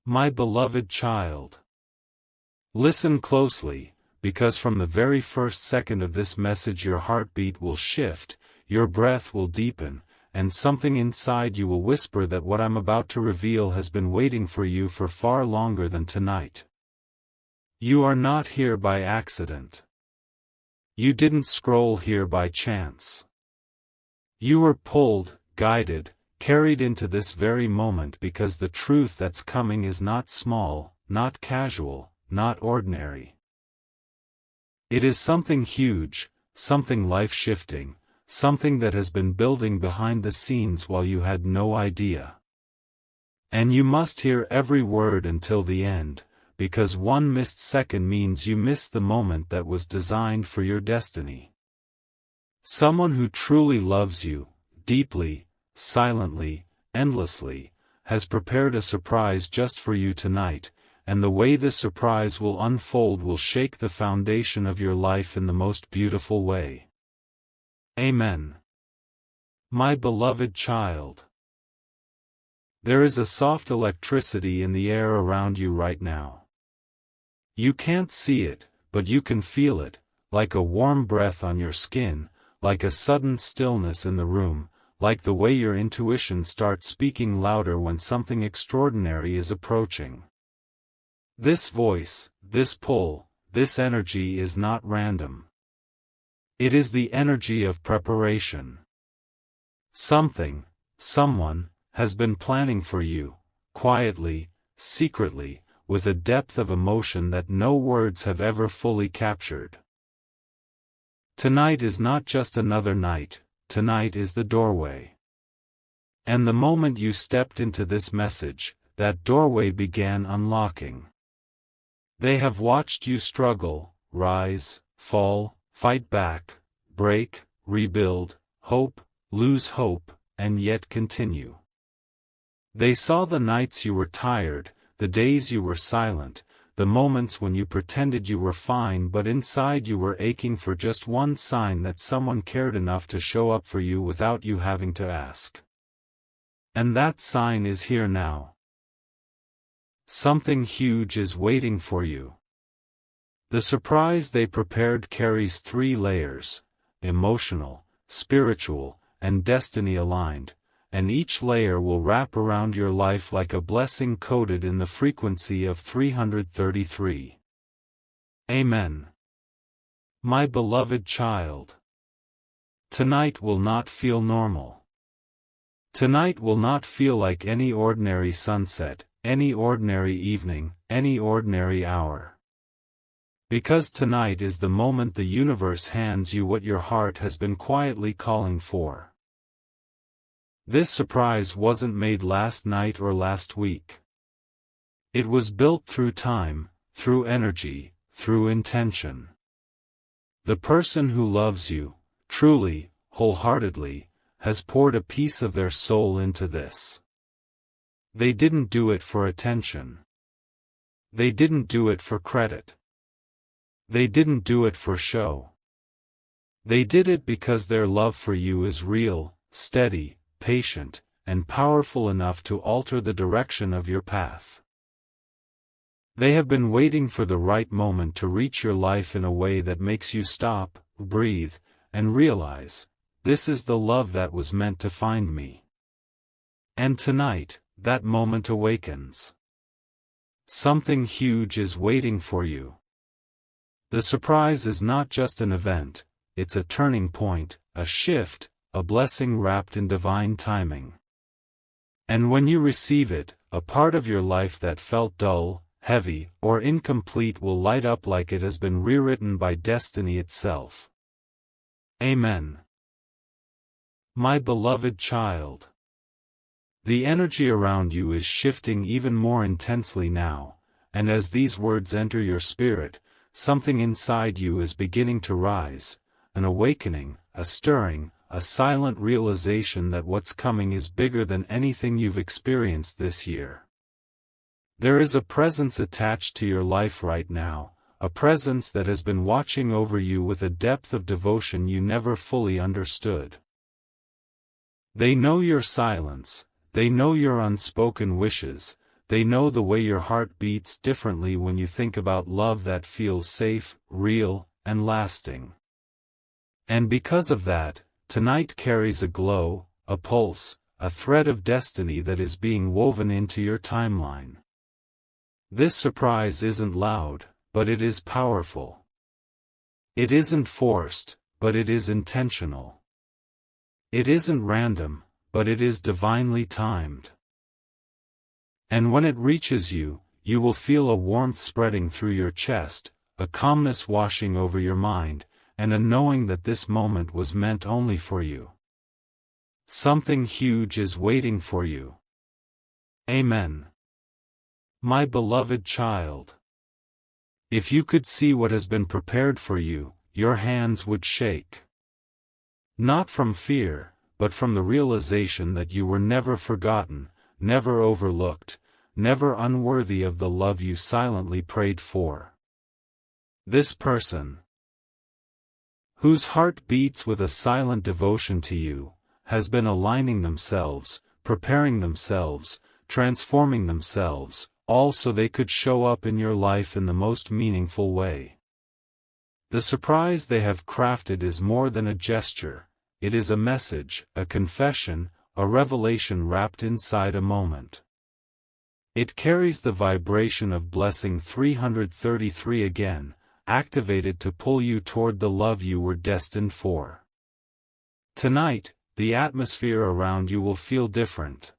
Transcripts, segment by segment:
My beloved child. Listen closely, because from the very first second of this message your heartbeat will shift, your breath will deepen, and something inside you will whisper that what I'm about to reveal has been waiting for you for far longer than tonight. You are not here by accident. You didn't scroll here by chance. You were pulled, guided, carried into this very moment because the truth that's coming is not small, not casual, not ordinary. It is something huge, something life-shifting, something that has been building behind the scenes while you had no idea. And you must hear every word until the end, because one missed second means you missed the moment that was designed for your destiny. Someone who truly loves you, deeply, silently, endlessly, has prepared a surprise just for you tonight, and the way this surprise will unfold will shake the foundation of your life in the most beautiful way. Amen. My beloved child. There is a soft electricity in the air around you right now. You can't see it, but you can feel it, like a warm breath on your skin, like a sudden stillness in the room, like the way your intuition starts speaking louder when something extraordinary is approaching. This voice, this pull, this energy is not random. It is the energy of preparation. Something, someone, has been planning for you, quietly, secretly, with a depth of emotion that no words have ever fully captured. Tonight is not just another night, tonight is the doorway. And the moment you stepped into this message, that doorway began unlocking. They have watched you struggle, rise, fall, fight back, break, rebuild, hope, lose hope, and yet continue. They saw the nights you were tired, the days you were silent, the moments when you pretended you were fine but inside you were aching for just one sign that someone cared enough to show up for you without you having to ask. And that sign is here now. Something huge is waiting for you. The surprise they prepared carries 3 layers: emotional, spiritual, and destiny-aligned, and each layer will wrap around your life like a blessing coded in the frequency of 333. Amen. My beloved child. Tonight will not feel normal. Tonight will not feel like any ordinary sunset, any ordinary evening, any ordinary hour. Because tonight is the moment the universe hands you what your heart has been quietly calling for. This surprise wasn't made last night or last week. It was built through time, through energy, through intention. The person who loves you, truly, wholeheartedly, has poured a piece of their soul into this. They didn't do it for attention. They didn't do it for credit. They didn't do it for show. They did it because their love for you is real, steady, patient, and powerful enough to alter the direction of your path. They have been waiting for the right moment to reach your life in a way that makes you stop, breathe, and realize, this is the love that was meant to find me. And tonight, that moment awakens. Something huge is waiting for you. The surprise is not just an event, it's a turning point, a shift, a blessing wrapped in divine timing. And when you receive it, a part of your life that felt dull, heavy, or incomplete will light up like it has been rewritten by destiny itself. Amen. My beloved child. The energy around you is shifting even more intensely now, and as these words enter your spirit, something inside you is beginning to rise, an awakening, a stirring, a silent realization that what's coming is bigger than anything you've experienced this year. There is a presence attached to your life right now, a presence that has been watching over you with a depth of devotion you never fully understood. They know your silence, they know your unspoken wishes, they know the way your heart beats differently when you think about love that feels safe, real, and lasting. And because of that, tonight carries a glow, a pulse, a thread of destiny that is being woven into your timeline. This surprise isn't loud, but it is powerful. It isn't forced, but it is intentional. It isn't random, but it is divinely timed. And when it reaches you, you will feel a warmth spreading through your chest, a calmness washing over your mind, and a knowing that this moment was meant only for you. Something huge is waiting for you. Amen. My beloved child. If you could see what has been prepared for you, your hands would shake. Not from fear, but from the realization that you were never forgotten, never overlooked, never unworthy of the love you silently prayed for. This person, whose heart beats with a silent devotion to you, has been aligning themselves, preparing themselves, transforming themselves, all so they could show up in your life in the most meaningful way. The surprise they have crafted is more than a gesture, it is a message, a confession, a revelation wrapped inside a moment. It carries the vibration of blessing 333 again, activated to pull you toward the love you were destined for. Tonight, the atmosphere around you will feel different.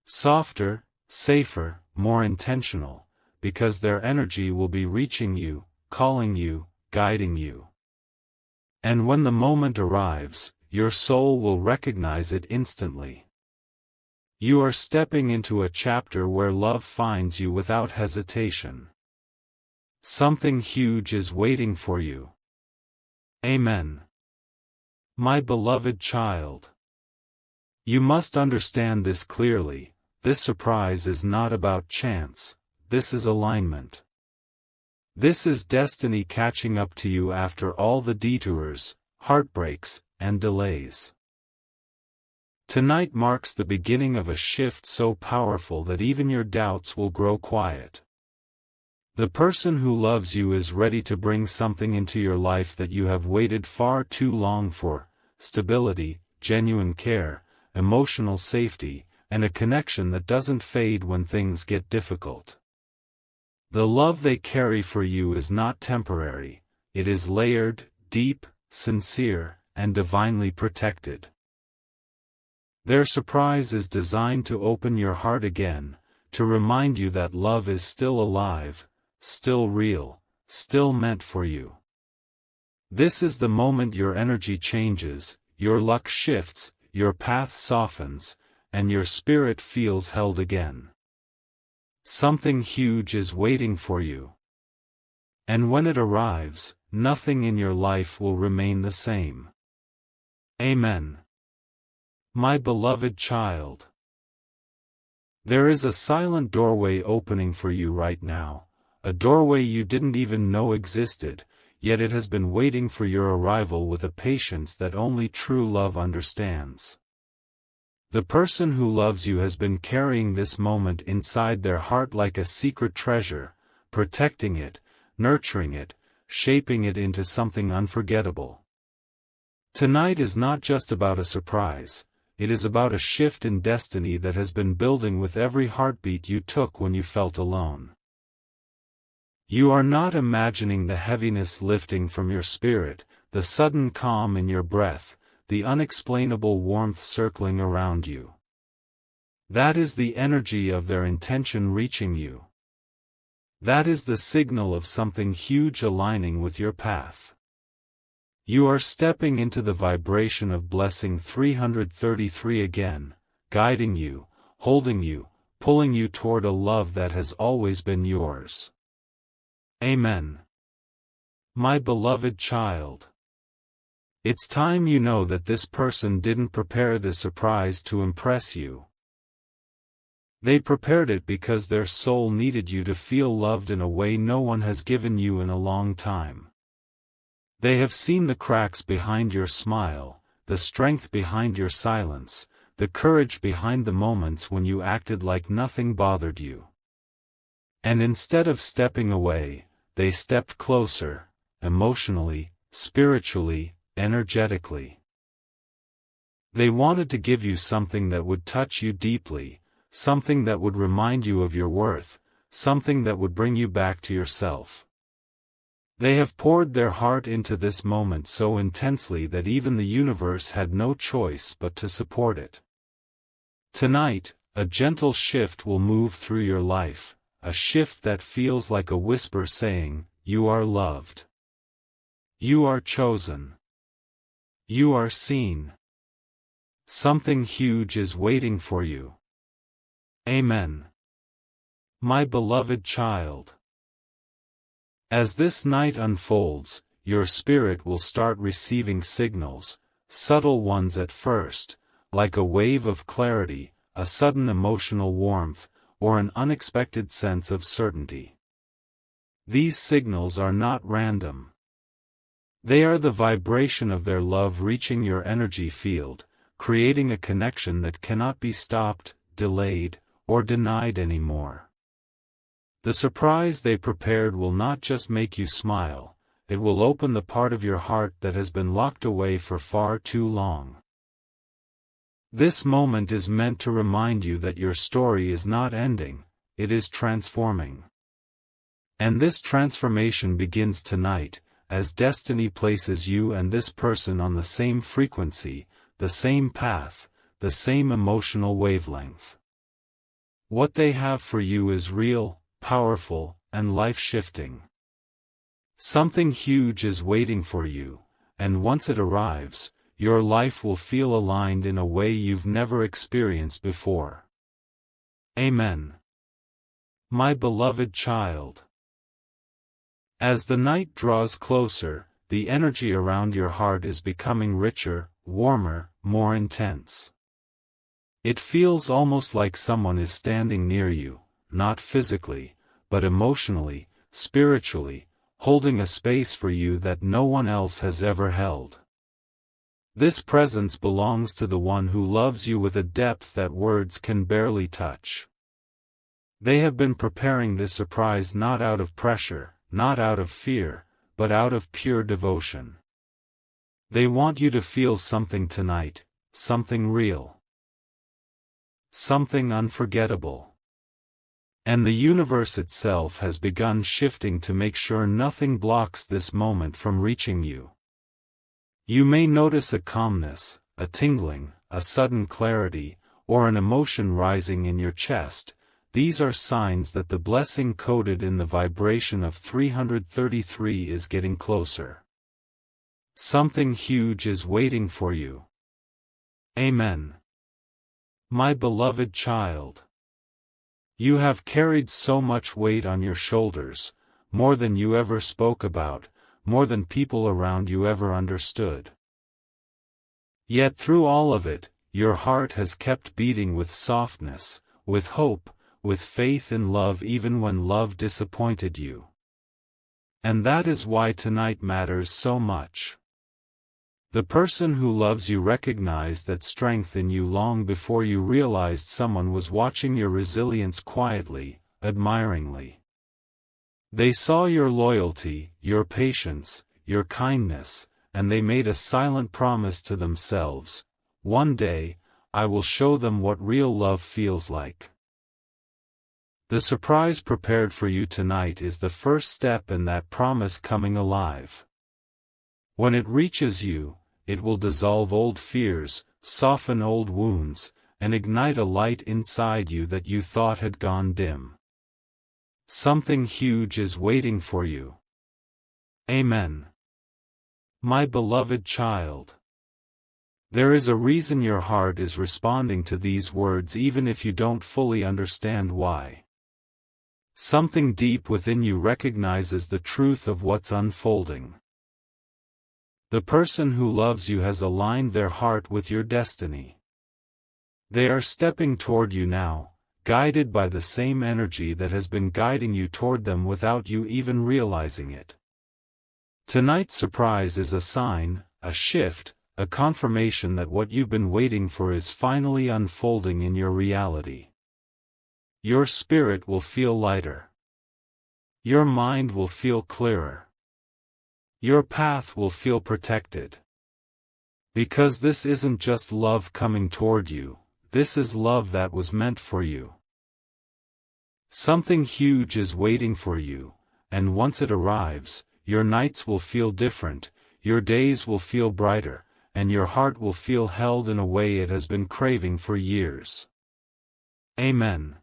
Softer, safer, more intentional, because their energy will be reaching you, calling you, guiding you. And when the moment arrives, your soul will recognize it instantly. You are stepping into a chapter where love finds you without hesitation. Something huge is waiting for you. Amen. My beloved child. You must understand this clearly. This surprise is not about chance, this is alignment. This is destiny catching up to you after all the detours, heartbreaks, and delays. Tonight marks the beginning of a shift so powerful that even your doubts will grow quiet. The person who loves you is ready to bring something into your life that you have waited far too long for: stability, genuine care, emotional safety, and a connection that doesn't fade when things get difficult. The love they carry for you is not temporary, it is layered, deep, sincere, and divinely protected. Their surprise is designed to open your heart again, to remind you that love is still alive, still real, still meant for you. This is the moment your energy changes, your luck shifts, your path softens, and your spirit feels held again. Something huge is waiting for you. And when it arrives, nothing in your life will remain the same. Amen. My beloved child. There is a silent doorway opening for you right now, a doorway you didn't even know existed, yet it has been waiting for your arrival with a patience that only true love understands. The person who loves you has been carrying this moment inside their heart like a secret treasure, protecting it, nurturing it, shaping it into something unforgettable. Tonight is not just about a surprise, it is about a shift in destiny that has been building with every heartbeat you took when you felt alone. You are not imagining the heaviness lifting from your spirit, the sudden calm in your breath, the unexplainable warmth circling around you. That is the energy of their intention reaching you. That is the signal of something huge aligning with your path. You are stepping into the vibration of blessing 333 again, guiding you, holding you, pulling you toward a love that has always been yours. Amen. My beloved child. It's time you know that this person didn't prepare this surprise to impress you. They prepared it because their soul needed you to feel loved in a way no one has given you in a long time. They have seen the cracks behind your smile, the strength behind your silence, the courage behind the moments when you acted like nothing bothered you. And instead of stepping away, they stepped closer, emotionally, spiritually, energetically. They wanted to give you something that would touch you deeply, something that would remind you of your worth, something that would bring you back to yourself. They have poured their heart into this moment so intensely that even the universe had no choice but to support it. Tonight, a gentle shift will move through your life, a shift that feels like a whisper saying, "You are loved. You are chosen. You are seen. Something huge is waiting for you." Amen. My beloved child. As this night unfolds, your spirit will start receiving signals, subtle ones at first, like a wave of clarity, a sudden emotional warmth, or an unexpected sense of certainty. These signals are not random. They are the vibration of their love reaching your energy field, creating a connection that cannot be stopped, delayed, or denied anymore. The surprise they prepared will not just make you smile, it will open the part of your heart that has been locked away for far too long. This moment is meant to remind you that your story is not ending, it is transforming. And this transformation begins tonight, as destiny places you and this person on the same frequency, the same path, the same emotional wavelength. What they have for you is real, powerful, and life-shifting. Something huge is waiting for you, and once it arrives, your life will feel aligned in a way you've never experienced before. Amen. My beloved child. As the night draws closer, the energy around your heart is becoming richer, warmer, more intense. It feels almost like someone is standing near you, not physically, but emotionally, spiritually, holding a space for you that no one else has ever held. This presence belongs to the one who loves you with a depth that words can barely touch. They have been preparing this surprise not out of pressure, not out of fear, but out of pure devotion. They want you to feel something tonight, something real. Something unforgettable. And the universe itself has begun shifting to make sure nothing blocks this moment from reaching you. You may notice a calmness, a tingling, a sudden clarity, or an emotion rising in your chest. These are signs that the blessing coded in the vibration of 333 is getting closer. Something huge is waiting for you. Amen. My beloved child. You have carried so much weight on your shoulders, more than you ever spoke about, more than people around you ever understood. Yet through all of it, your heart has kept beating with softness, with hope, with faith in love even when love disappointed you. And that is why tonight matters so much. The person who loves you recognized that strength in you long before you realized someone was watching your resilience quietly, admiringly. They saw your loyalty, your patience, your kindness, and they made a silent promise to themselves: one day, I will show them what real love feels like. The surprise prepared for you tonight is the first step in that promise coming alive. When it reaches you, it will dissolve old fears, soften old wounds, and ignite a light inside you that you thought had gone dim. Something huge is waiting for you. Amen. My beloved child. There is a reason your heart is responding to these words even if you don't fully understand why. Something deep within you recognizes the truth of what's unfolding. The person who loves you has aligned their heart with your destiny. They are stepping toward you now, guided by the same energy that has been guiding you toward them without you even realizing it. Tonight's surprise is a sign, a shift, a confirmation that what you've been waiting for is finally unfolding in your reality. Your spirit will feel lighter. Your mind will feel clearer. Your path will feel protected. Because this isn't just love coming toward you, this is love that was meant for you. Something huge is waiting for you, and once it arrives, your nights will feel different, your days will feel brighter, and your heart will feel held in a way it has been craving for years. Amen.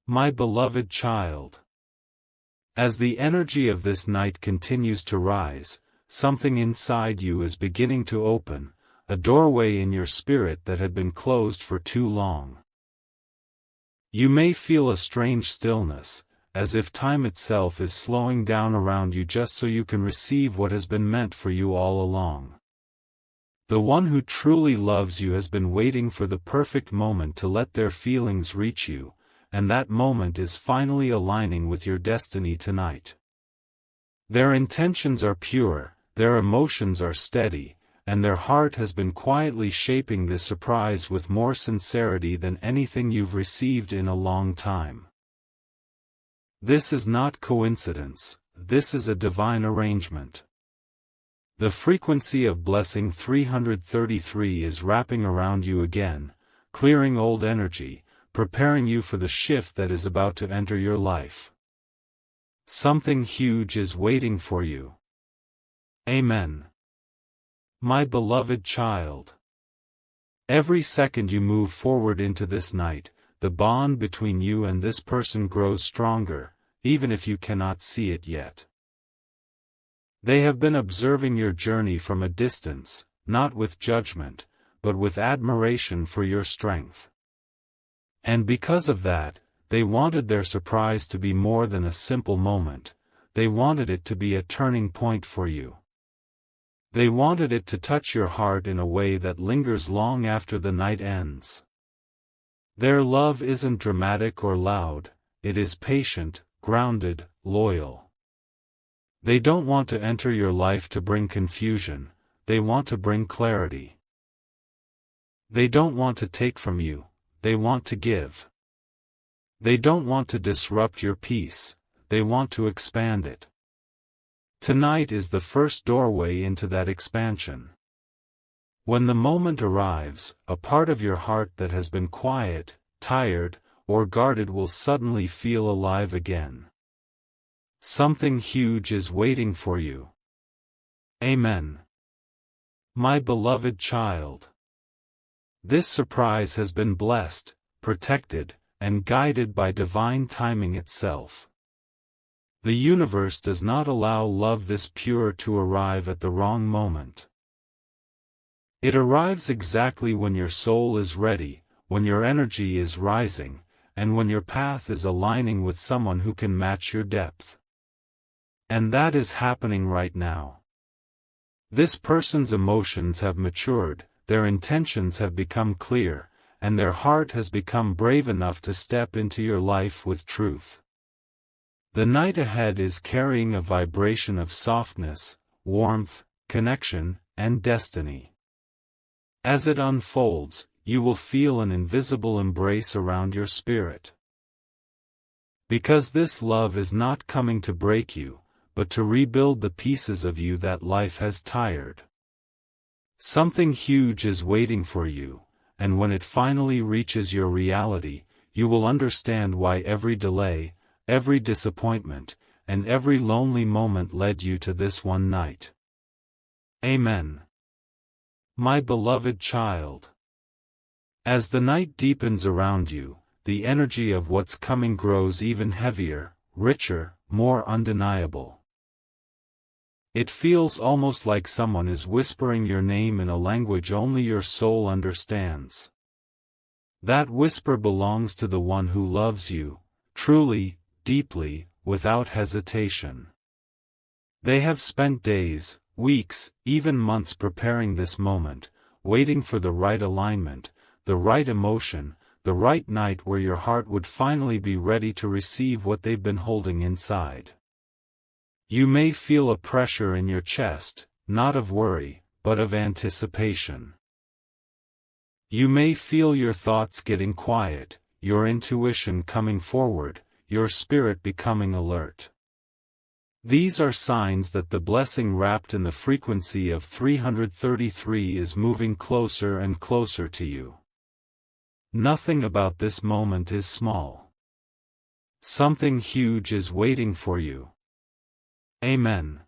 My beloved child. As the energy of this night continues to rise, something inside you is beginning to open, a doorway in your spirit that had been closed for too long. You may feel a strange stillness, as if time itself is slowing down around you just so you can receive what has been meant for you all along. The one who truly loves you has been waiting for the perfect moment to let their feelings reach you, and that moment is finally aligning with your destiny tonight. Their intentions are pure, their emotions are steady, and their heart has been quietly shaping this surprise with more sincerity than anything you've received in a long time. This is not coincidence, this is a divine arrangement. The frequency of blessing 333 is wrapping around you again, clearing old energy, preparing you for the shift that is about to enter your life. Something huge is waiting for you. Amen. My beloved child. Every second you move forward into this night, the bond between you and this person grows stronger, even if you cannot see it yet. They have been observing your journey from a distance, not with judgment, but with admiration for your strength. And because of that, they wanted their surprise to be more than a simple moment, they wanted it to be a turning point for you. They wanted it to touch your heart in a way that lingers long after the night ends. Their love isn't dramatic or loud, it is patient, grounded, loyal. They don't want to enter your life to bring confusion, they want to bring clarity. They don't want to take from you, they want to give. They don't want to disrupt your peace, they want to expand it. Tonight is the first doorway into that expansion. When the moment arrives, a part of your heart that has been quiet, tired, or guarded will suddenly feel alive again. Something huge is waiting for you. Amen. My beloved child. This surprise has been blessed, protected, and guided by divine timing itself. The universe does not allow love this pure to arrive at the wrong moment. It arrives exactly when your soul is ready, when your energy is rising, and when your path is aligning with someone who can match your depth. And that is happening right now. This person's emotions have matured, their intentions have become clear, and their heart has become brave enough to step into your life with truth. The night ahead is carrying a vibration of softness, warmth, connection, and destiny. As it unfolds, you will feel an invisible embrace around your spirit. Because this love is not coming to break you, but to rebuild the pieces of you that life has tired. Something huge is waiting for you, and when it finally reaches your reality, you will understand why every delay, every disappointment, and every lonely moment led you to this one night. Amen. My beloved child. As the night deepens around you, the energy of what's coming grows even heavier, richer, more undeniable. It feels almost like someone is whispering your name in a language only your soul understands. That whisper belongs to the one who loves you, truly, deeply, without hesitation. They have spent days, weeks, even months preparing this moment, waiting for the right alignment, the right emotion, the right night where your heart would finally be ready to receive what they've been holding inside. You may feel a pressure in your chest, not of worry, but of anticipation. You may feel your thoughts getting quiet, your intuition coming forward, your spirit becoming alert. These are signs that the blessing wrapped in the frequency of 333 is moving closer and closer to you. Nothing about this moment is small. Something huge is waiting for you. Amen.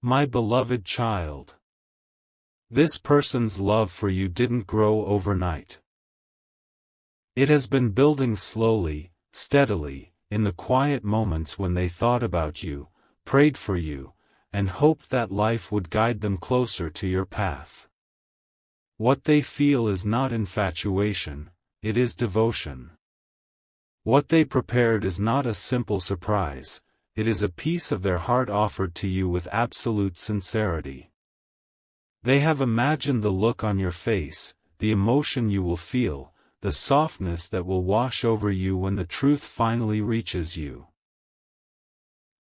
My beloved child. This person's love for you didn't grow overnight. It has been building slowly, steadily, in the quiet moments when they thought about you, prayed for you, and hoped that life would guide them closer to your path. What they feel is not infatuation, it is devotion. What they prepared is not a simple surprise, it is a piece of their heart offered to you with absolute sincerity. They have imagined the look on your face, the emotion you will feel, the softness that will wash over you when the truth finally reaches you.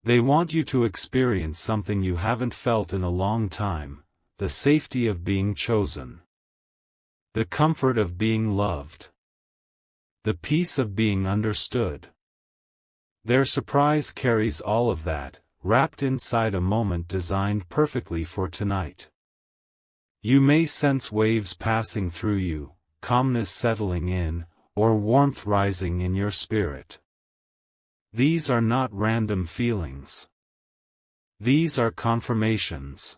They want you to experience something you haven't felt in a long time, the safety of being chosen. The comfort of being loved. The peace of being understood. Their surprise carries all of that, wrapped inside a moment designed perfectly for tonight. You may sense waves passing through you, calmness settling in, or warmth rising in your spirit. These are not random feelings. These are confirmations.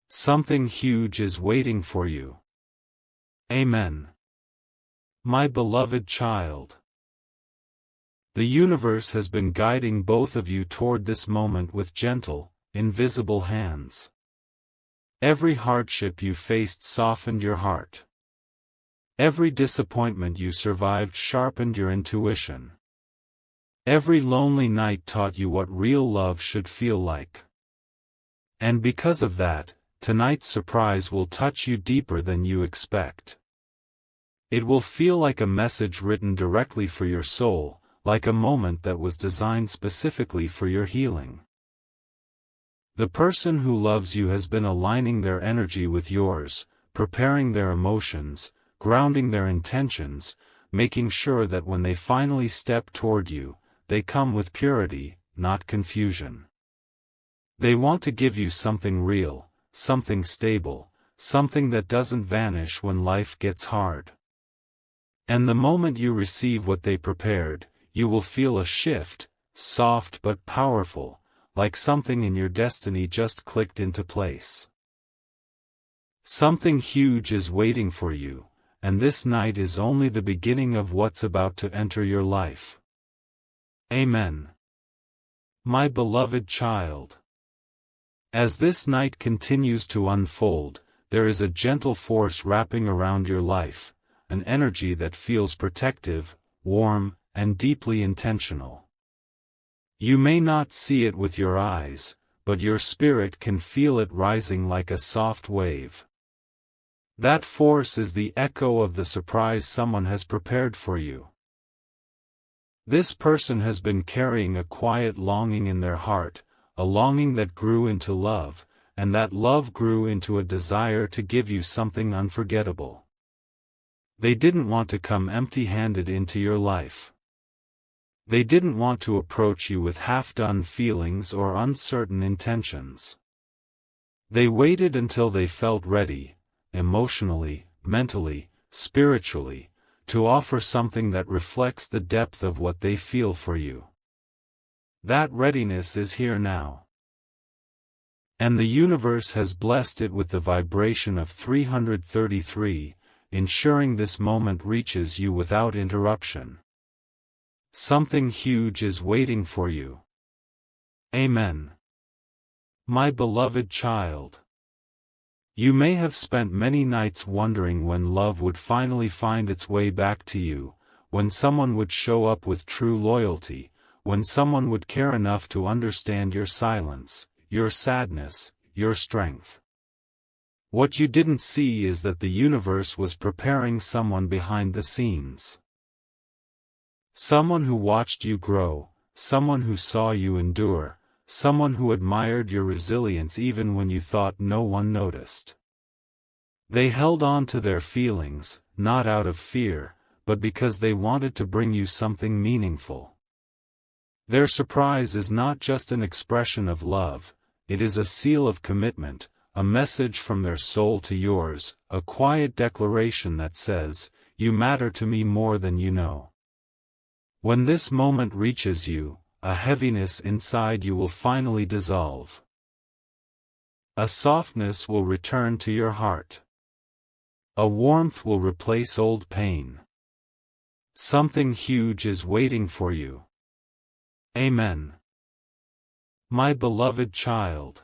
Something huge is waiting for you. Amen. My beloved child. The universe has been guiding both of you toward this moment with gentle, invisible hands. Every hardship you faced softened your heart. Every disappointment you survived sharpened your intuition. Every lonely night taught you what real love should feel like. And because of that, tonight's surprise will touch you deeper than you expect. It will feel like a message written directly for your soul, like a moment that was designed specifically for your healing. The person who loves you has been aligning their energy with yours, preparing their emotions, grounding their intentions, making sure that when they finally step toward you, they come with purity, not confusion. They want to give you something real, something stable, something that doesn't vanish when life gets hard. And the moment you receive what they prepared, you will feel a shift, soft but powerful, like something in your destiny just clicked into place. Something huge is waiting for you, and this night is only the beginning of what's about to enter your life. Amen. My beloved child. As this night continues to unfold, there is a gentle force wrapping around your life, an energy that feels protective, warm, and deeply intentional. You may not see it with your eyes, but your spirit can feel it rising like a soft wave. That force is the echo of the surprise someone has prepared for you. This person has been carrying a quiet longing in their heart, a longing that grew into love, and that love grew into a desire to give you something unforgettable. They didn't want to come empty-handed into your life. They didn't want to approach you with half-done feelings or uncertain intentions. They waited until they felt ready, emotionally, mentally, spiritually, to offer something that reflects the depth of what they feel for you. That readiness is here now. And the universe has blessed it with the vibration of 333, ensuring this moment reaches you without interruption. Something huge is waiting for you. Amen. My beloved child. You may have spent many nights wondering when love would finally find its way back to you, when someone would show up with true loyalty, when someone would care enough to understand your silence, your sadness, your strength. What you didn't see is that the universe was preparing someone behind the scenes. Someone who watched you grow, someone who saw you endure, someone who admired your resilience even when you thought no one noticed. They held on to their feelings, not out of fear, but because they wanted to bring you something meaningful. Their surprise is not just an expression of love, it is a seal of commitment, a message from their soul to yours, a quiet declaration that says, "You matter to me more than you know." When this moment reaches you, a heaviness inside you will finally dissolve. A softness will return to your heart. A warmth will replace old pain. Something huge is waiting for you. Amen. My beloved child.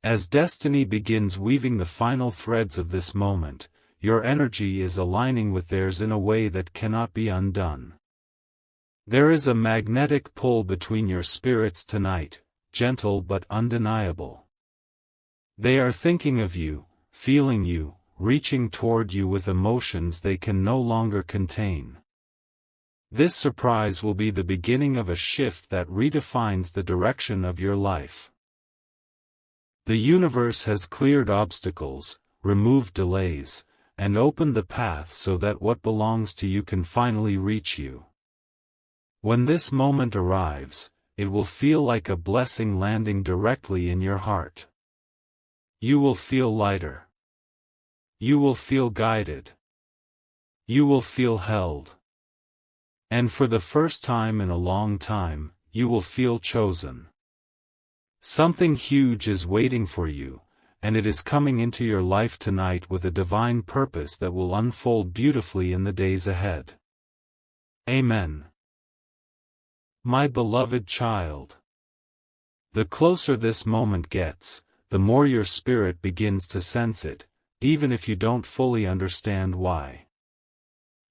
As destiny begins weaving the final threads of this moment, your energy is aligning with theirs in a way that cannot be undone. There is a magnetic pull between your spirits tonight, gentle but undeniable. They are thinking of you, feeling you, reaching toward you with emotions they can no longer contain. This surprise will be the beginning of a shift that redefines the direction of your life. The universe has cleared obstacles, removed delays, and opened the path so that what belongs to you can finally reach you. When this moment arrives, it will feel like a blessing landing directly in your heart. You will feel lighter. You will feel guided. You will feel held. And for the first time in a long time, you will feel chosen. Something huge is waiting for you, and it is coming into your life tonight with a divine purpose that will unfold beautifully in the days ahead. Amen. My beloved child. The closer this moment gets, the more your spirit begins to sense it, even if you don't fully understand why.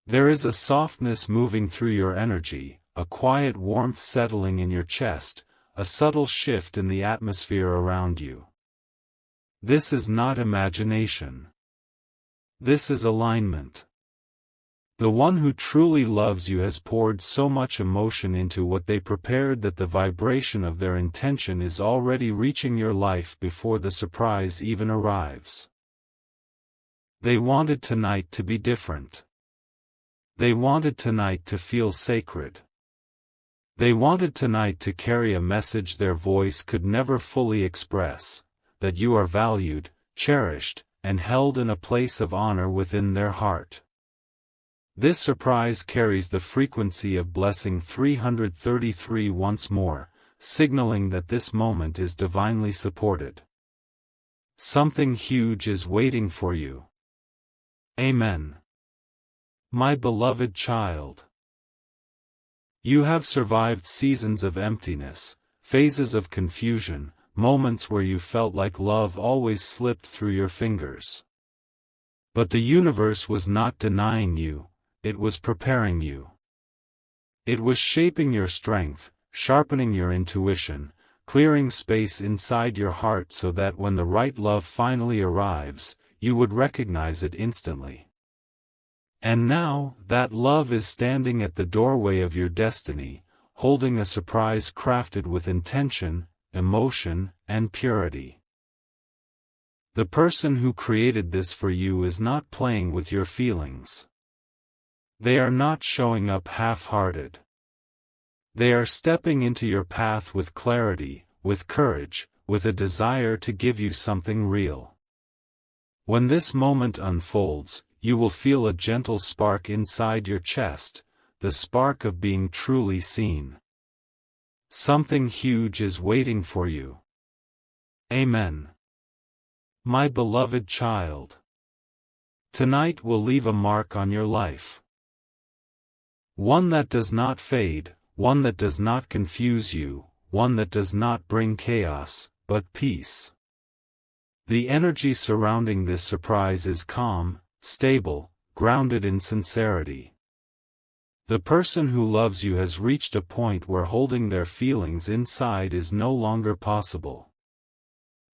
There is a softness moving through your energy, a quiet warmth settling in your chest, a subtle shift in the atmosphere around you. This is not imagination. This is alignment. The one who truly loves you has poured so much emotion into what they prepared that the vibration of their intention is already reaching your life before the surprise even arrives. They wanted tonight to be different. They wanted tonight to feel sacred. They wanted tonight to carry a message their voice could never fully express, that you are valued, cherished, and held in a place of honor within their heart. This surprise carries the frequency of blessing 333 once more, signaling that this moment is divinely supported. Something huge is waiting for you. Amen. My beloved child. You have survived seasons of emptiness, phases of confusion, moments where you felt like love always slipped through your fingers. But the universe was not denying you. It was preparing you. It was shaping your strength, sharpening your intuition, clearing space inside your heart so that when the right love finally arrives, you would recognize it instantly. And now, that love is standing at the doorway of your destiny, holding a surprise crafted with intention, emotion, and purity. The person who created this for you is not playing with your feelings. They are not showing up half-hearted. They are stepping into your path with clarity, with courage, with a desire to give you something real. When this moment unfolds, you will feel a gentle spark inside your chest, the spark of being truly seen. Something huge is waiting for you. Amen. My beloved child. Tonight will leave a mark on your life. One that does not fade, one that does not confuse you, one that does not bring chaos, but peace. The energy surrounding this surprise is calm, stable, grounded in sincerity. The person who loves you has reached a point where holding their feelings inside is no longer possible.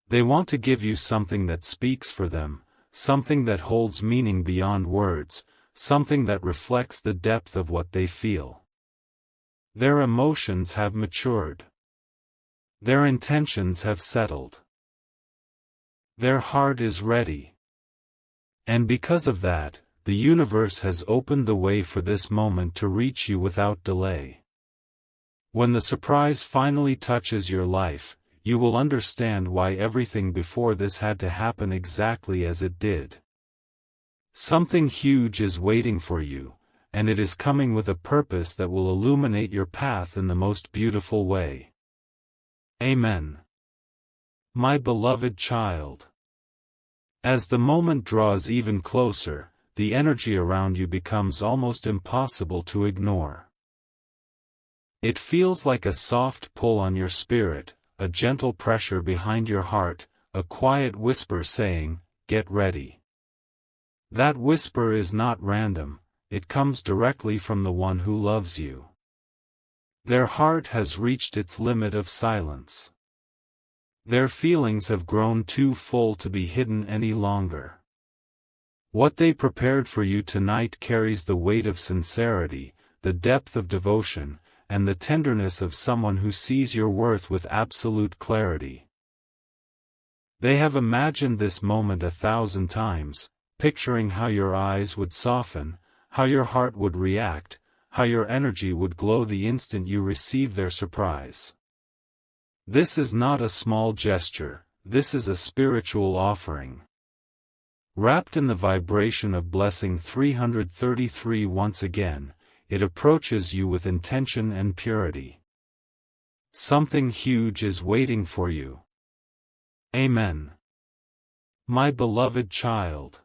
They want to give you something that speaks for them, something that holds meaning beyond words, something that reflects the depth of what they feel. Their emotions have matured. Their intentions have settled. Their heart is ready. And because of that, the universe has opened the way for this moment to reach you without delay. When the surprise finally touches your life, you will understand why everything before this had to happen exactly as it did. Something huge is waiting for you, and it is coming with a purpose that will illuminate your path in the most beautiful way. Amen. My beloved child. As the moment draws even closer, the energy around you becomes almost impossible to ignore. It feels like a soft pull on your spirit, a gentle pressure behind your heart, a quiet whisper saying, "Get ready." That whisper is not random, it comes directly from the one who loves you. Their heart has reached its limit of silence. Their feelings have grown too full to be hidden any longer. What they prepared for you tonight carries the weight of sincerity, the depth of devotion, and the tenderness of someone who sees your worth with absolute clarity. They have imagined this moment 1,000 times, picturing how your eyes would soften, how your heart would react, how your energy would glow the instant you receive their surprise. This is not a small gesture, this is a spiritual offering. Wrapped in the vibration of blessing 333 once again, it approaches you with intention and purity. Something huge is waiting for you. Amen. My beloved child.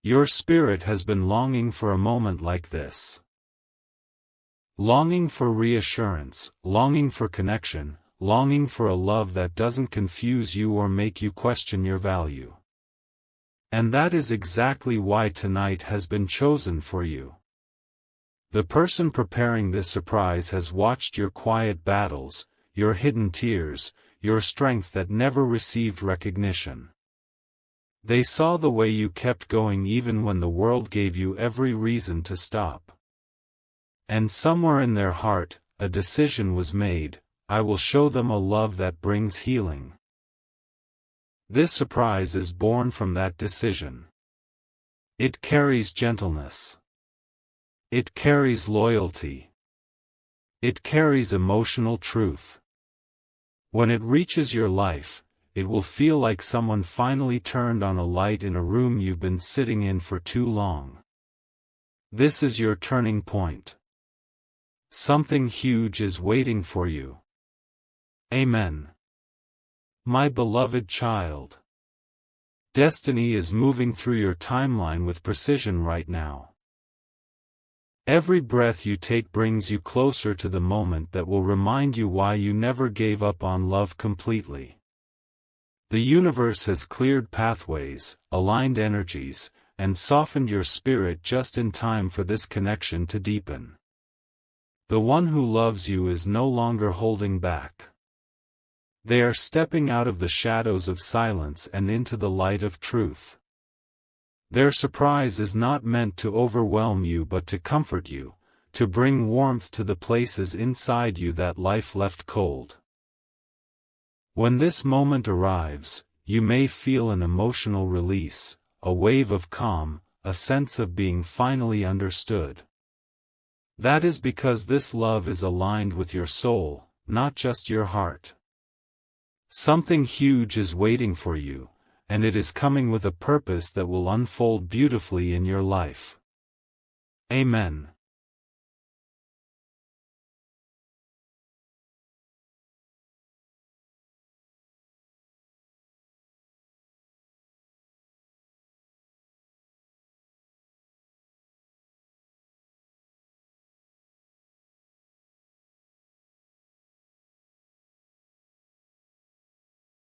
Your spirit has been longing for a moment like this. Longing for reassurance, longing for connection, longing for a love that doesn't confuse you or make you question your value. And that is exactly why tonight has been chosen for you. The person preparing this surprise has watched your quiet battles, your hidden tears, your strength that never received recognition. They saw the way you kept going even when the world gave you every reason to stop. And somewhere in their heart, a decision was made: I will show them a love that brings healing. This surprise is born from that decision. It carries gentleness. It carries loyalty. It carries emotional truth. When it reaches your life, it will feel like someone finally turned on a light in a room you've been sitting in for too long. This is your turning point. Something huge is waiting for you. Amen. My beloved child. Destiny is moving through your timeline with precision right now. Every breath you take brings you closer to the moment that will remind you why you never gave up on love completely. The universe has cleared pathways, aligned energies, and softened your spirit just in time for this connection to deepen. The one who loves you is no longer holding back. They are stepping out of the shadows of silence and into the light of truth. Their surprise is not meant to overwhelm you but to comfort you, to bring warmth to the places inside you that life left cold. When this moment arrives, you may feel an emotional release, a wave of calm, a sense of being finally understood. That is because this love is aligned with your soul, not just your heart. Something huge is waiting for you, and it is coming with a purpose that will unfold beautifully in your life. Amen.